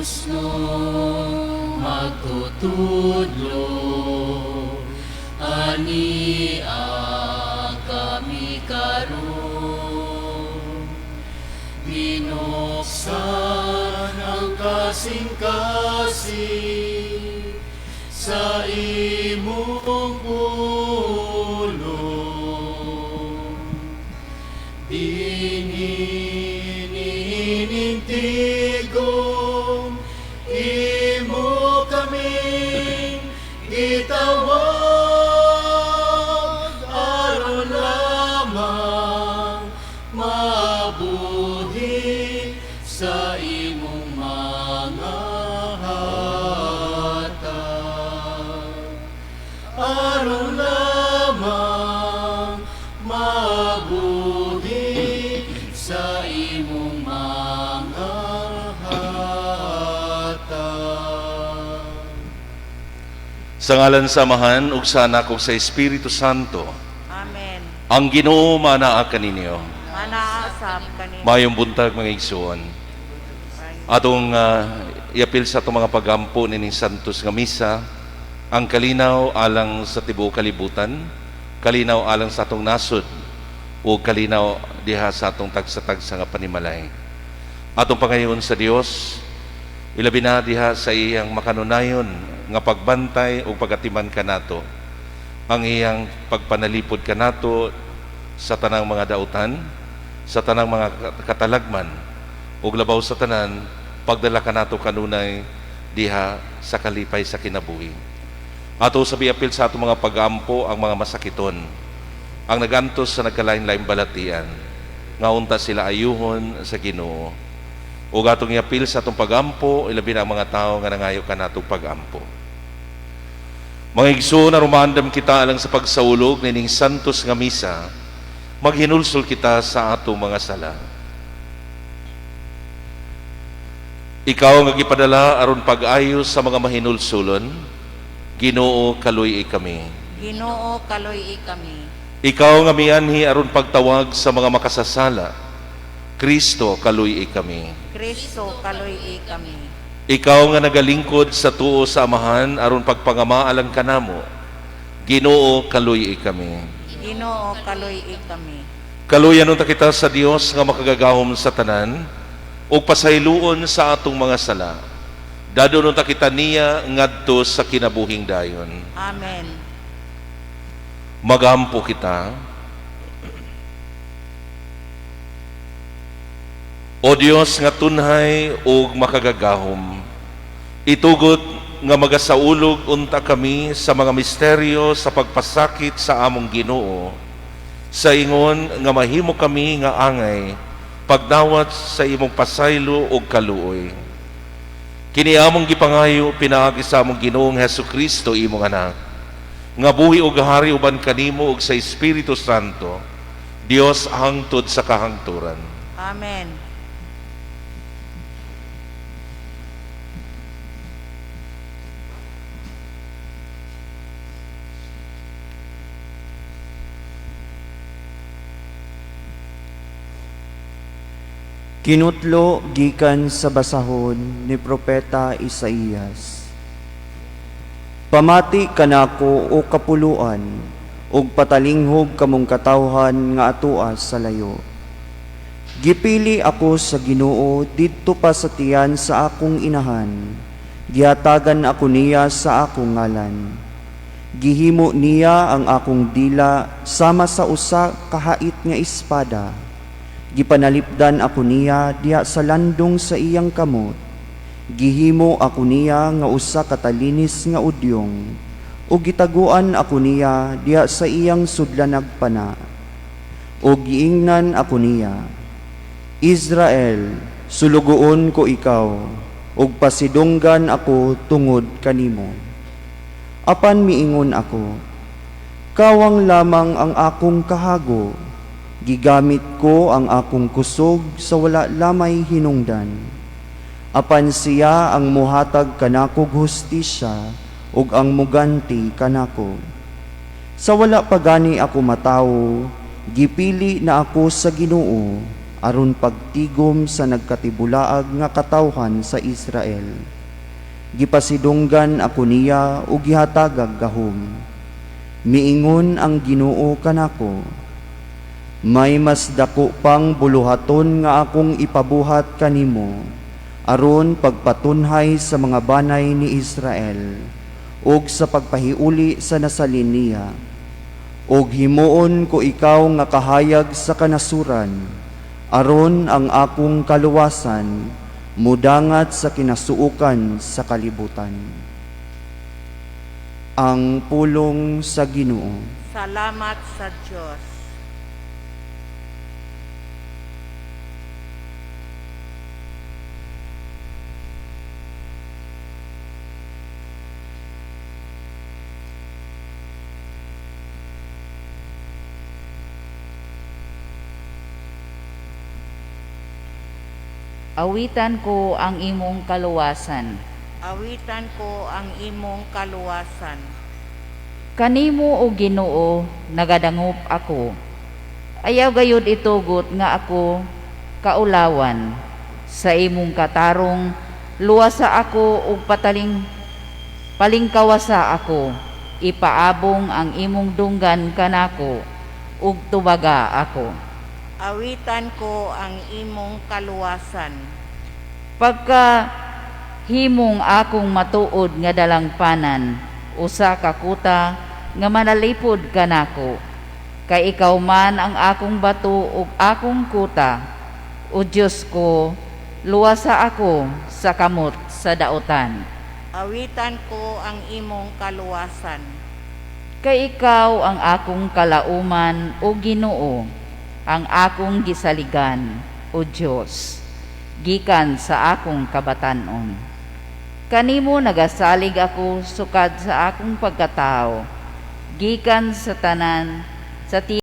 pusno magtutudlo, ania kami karon. Binuksan ang kasing-kasing sa imong pulong. Ininintigong imo kaming gitawag, aron lamang mabuhi sa imong mga hatag. Aron lamang mabuhi sa imong mga hatag. Sa ngalan samahan ug sa Anak ug sa Espiritu Santo. Amen. Ang Ginoo manaa kaninyo. Manaasam kanimo. Mayong buntag mga igsoon. Atong iapil sa atong mga pagampo nining santos nga misa, ang kalinaw alang sa tibuok kalibutan, kalinaw alang sa atong nasod, o kalinaw diha sa atong tagsa-tagsa nga panimalay. Atong pangayon sa Dios, ilabi na diha sa iyang makanunayon nga pagbantay o pagatiman kanato, ang iyang pagpanalipod kanato sa tanang mga dautan, sa tanang mga katalagman, ug labaw sa tanan pagdala kanato kanunay diha sa kalipay sa kinabuhi. Ato sabi apil sa ato mga pagampo ang mga masakiton, ang nagantos sa nagkalain-laing balatian, nga unta sila ayuhon sa Ginoo. Ug atong iapil sa atong pagampo, ilabi na ang mga tao nga nangayo kanatong pagampo. Mga igsoon, rumandam kita alang sa pagsaulog nining santos nga misa, maghinulsol kita sa atong mga sala. Ikaw nga gipadala aron pag-ayos sa mga mahinulsulon, Ginoo kaluy kami. Ginoo kaloy kami. Ikaw nga mianhi aron pagtawag sa mga makasasala, Kristo kaluy kami. Kristo kaloy kami. Ikaw nga nagalingkod sa tuo sa amahan aron pagpangamaalan kanamo, Ginoo kaluy kami. Ginoo kaloy kami. Kaluyan unta kita sa Dios nga makagagahom sa tanan ug pasayloon sa atong mga sala. Dadon unta kita niya ngadto sa kinabuhing dayon. Amen. Magampo kita. O Dios nga tunhay ug makagagahom, itugot nga magasaulog unta kami sa mga misteryo sa pagpasakit sa among Ginoo, sa ingon nga mahimo kami nga angay pagdawat sa imong pasaylo ug kaluoy. Kini among gipangayo pinaagi sa among Ginoong Hesukristo imong anak, nga buhi ug hari uban kanimo ug sa Espiritu Santo, Dios hangtod sa kahangturan. Amen. Kinutlo gikan sa basahon ni Propeta Isaías. Pamati kanako o kapuluan, ug patalinghog kamong katawhan nga atuas sa layo. Gipili ako sa Ginoo didto pa sa tiyan sa akong inahan, gihatagan ako niya sa akong ngalan. Gihimo niya ang akong dila sama sa usa kahait nga espada. Gipanalipdan ako niya diha sa landong sa iyang kamot. Gihimo ako niya nga usa katalinis nga udyong, ug gitaguan ako niya diha sa iyang sudlanag pana. Ug giingnan ako niya, Israel, sulugoon ko ikaw, ug pasidunggan ako tungod kanimo. Apan miingon ako, kawang lamang ang akong kahago, gigamit ko ang akong kusog sa wala lamay hinungdan. Apan siya ang muhatag kanako hustisya ug ang muganti kanako. Sa wala pagani ako matawo, gipili na ako sa Ginoo, aron pagtigom sa nagkatibulaag nga katawhan sa Israel. Gipasidunggan ako niya ug gihatagag gahom. Miingon ang Ginoo kanako, may mas dako pang buluhaton nga akong ipabuhat kanimo, aron pagpatunhay sa mga banay ni Israel, ug sa pagpahiuli sa nasalin niya. Og himuon ko ikaw nga kahayag sa kanasuran, aron ang akong kaluwasan mudangat sa kinasuukan sa kalibutan. Ang pulong sa Ginoo. Salamat sa Diyos. Awitan ko ang imong kaluwasan. Awitan ko ang imong kaluwasan. Kanimo o Ginoo nagadangup ako. Ayaw gayud itugot nga ako kaulawan. Sa imong katarong luwasa ako ug palingkawasa ako. Ipaabong ang imong dunggan kanako ug tubaga ako. Awitan ko ang imong kaluwasan. Pagka himong akong matuod nga dalangpanan, usa ka kuta nga manalipod kanako. Kay ikaw man ang akong bato ug akong kuta. O Diyos ko, luwasa ako sa kamot sa dautan. Awitan ko ang imong kaluwasan. Kay ikaw ang akong kalauman o Ginoo, ang akong gisaligan o Diyos, gikan sa akong kabatanon. Kanimo nagasalig ako sukad sa akong pagkatao, gikan sa tanan sa